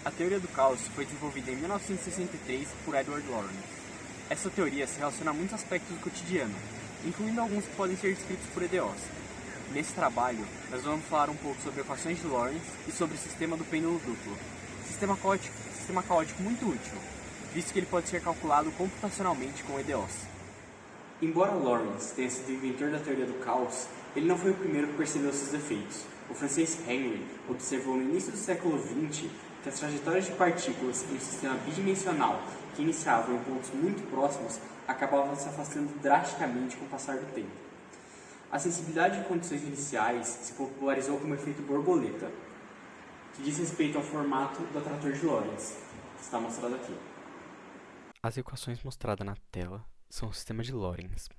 A teoria do caos foi desenvolvida em 1963 por Edward Lorenz. Essa teoria se relaciona a muitos aspectos do cotidiano, incluindo alguns que podem ser descritos por EDOs. Nesse trabalho, nós vamos falar um pouco sobre equações de Lorenz e sobre o sistema do pêndulo duplo. Sistema caótico muito útil, visto que ele pode ser calculado computacionalmente com EDOs. Embora Lorenz tenha sido o inventor da teoria do caos, ele não foi o primeiro que percebeu seus efeitos. O francês Henry observou no início do século XX que as trajetórias de partículas em um sistema bidimensional que iniciavam em pontos muito próximos acabavam se afastando drasticamente com o passar do tempo. A sensibilidade de condições iniciais se popularizou como efeito borboleta, que diz respeito ao formato do atrator de Lorenz, que está mostrado aqui. As equações mostradas na tela são o sistema de Lorenz.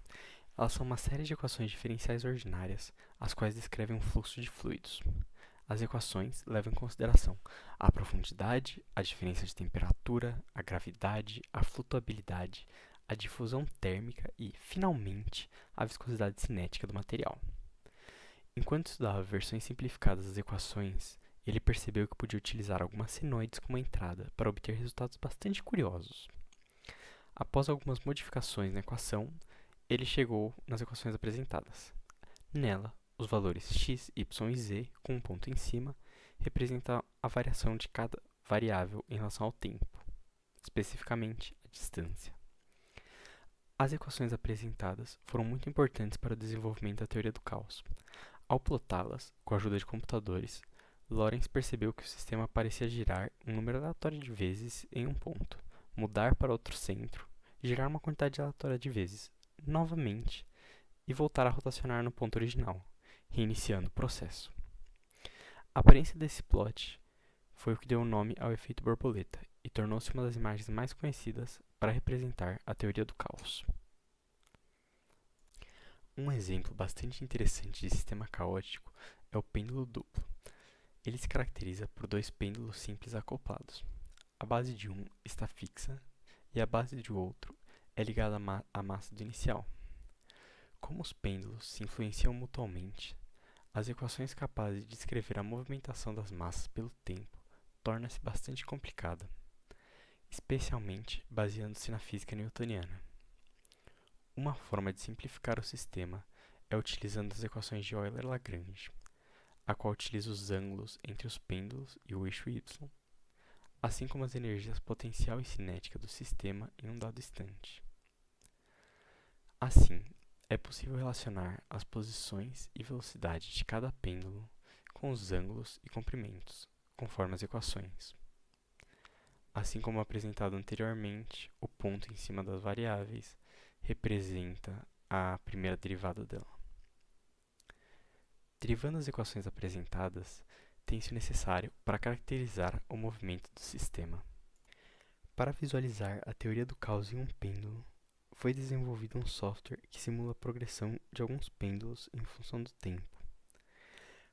Elas são uma série de equações diferenciais ordinárias, as quais descrevem um fluxo de fluidos. As equações levam em consideração a profundidade, a diferença de temperatura, a gravidade, a flutuabilidade, a difusão térmica e, finalmente, a viscosidade cinética do material. Enquanto estudava versões simplificadas das equações, ele percebeu que podia utilizar algumas senoides como entrada para obter resultados bastante curiosos. Após algumas modificações na equação, ele chegou nas equações apresentadas. Nela, os valores x, y e z, com um ponto em cima, representam a variação de cada variável em relação ao tempo, especificamente a distância. As equações apresentadas foram muito importantes para o desenvolvimento da teoria do caos. Ao plotá-las, com a ajuda de computadores, Lorenz percebeu que o sistema parecia girar um número aleatório de vezes em um ponto, mudar para outro centro, girar uma quantidade aleatória de vezes, novamente, e voltar a rotacionar no ponto original, reiniciando o processo. A aparência desse plot foi o que deu o nome ao efeito borboleta e tornou-se uma das imagens mais conhecidas para representar a teoria do caos. Um exemplo bastante interessante de sistema caótico é o pêndulo duplo. Ele se caracteriza por dois pêndulos simples acoplados. A base de um está fixa e a base de outro é ligada à massa do inicial. Como os pêndulos se influenciam mutuamente, as equações capazes de descrever a movimentação das massas pelo tempo torna-se bastante complicada, especialmente baseando-se na física newtoniana. Uma forma de simplificar o sistema é utilizando as equações de Euler-Lagrange, a qual utiliza os ângulos entre os pêndulos e o eixo y, assim como as energias potencial e cinética do sistema em um dado instante. Assim, é possível relacionar as posições e velocidade de cada pêndulo com os ângulos e comprimentos, conforme as equações. Assim como apresentado anteriormente, o ponto em cima das variáveis representa a primeira derivada dela. Derivando as equações apresentadas, tem-se o necessário para caracterizar o movimento do sistema. Para visualizar a teoria do caos em um pêndulo, foi desenvolvido um software que simula a progressão de alguns pêndulos em função do tempo.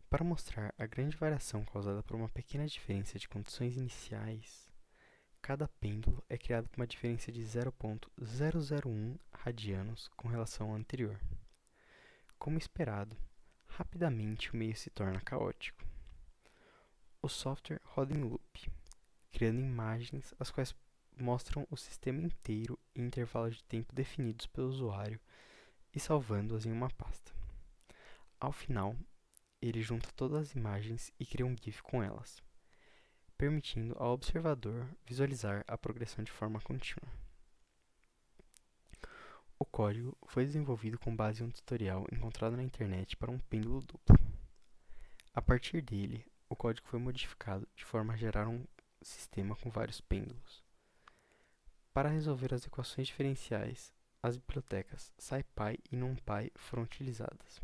Para mostrar a grande variação causada por uma pequena diferença de condições iniciais, cada pêndulo é criado com uma diferença de 0,001 radianos com relação ao anterior. Como esperado, rapidamente o meio se torna caótico. O software roda em loop, criando imagens as quais mostram o sistema inteiro em intervalos de tempo definidos pelo usuário e salvando-as em uma pasta. Ao final, ele junta todas as imagens e cria um GIF com elas, permitindo ao observador visualizar a progressão de forma contínua. O código foi desenvolvido com base em um tutorial encontrado na internet para um pêndulo duplo. A partir dele, o código foi modificado de forma a gerar um sistema com vários pêndulos. Para resolver as equações diferenciais, as bibliotecas SciPy e NumPy foram utilizadas.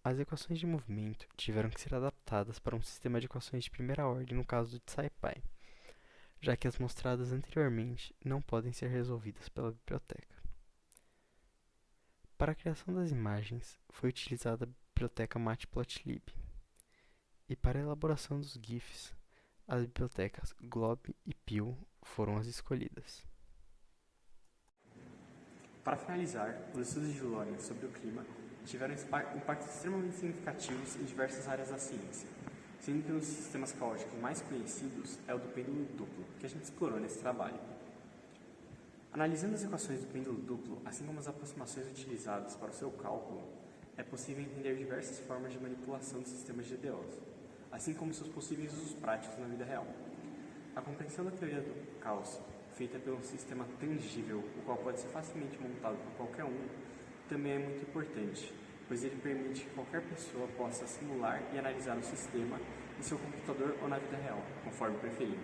As equações de movimento tiveram que ser adaptadas para um sistema de equações de primeira ordem no caso de SciPy, já que as mostradas anteriormente não podem ser resolvidas pela biblioteca. Para a criação das imagens, foi utilizada a biblioteca Matplotlib, e para a elaboração dos GIFs, as bibliotecas Glob e Pil foram as escolhidas. Para finalizar, os estudos de Lorenz sobre o clima tiveram impactos extremamente significativos em diversas áreas da ciência. sendo que um dos sistemas caóticos mais conhecidos é o do pêndulo duplo, que a gente explorou nesse trabalho. Analisando as equações do pêndulo duplo, assim como as aproximações utilizadas para o seu cálculo, é possível entender diversas formas de manipulação de sistemas GDOs, assim como seus possíveis usos práticos na vida real. A compreensão da teoria do caos, feita pelo sistema tangível, o qual pode ser facilmente montado por qualquer um, também é muito importante, pois ele permite que qualquer pessoa possa simular e analisar o sistema em seu computador ou na vida real, conforme preferir.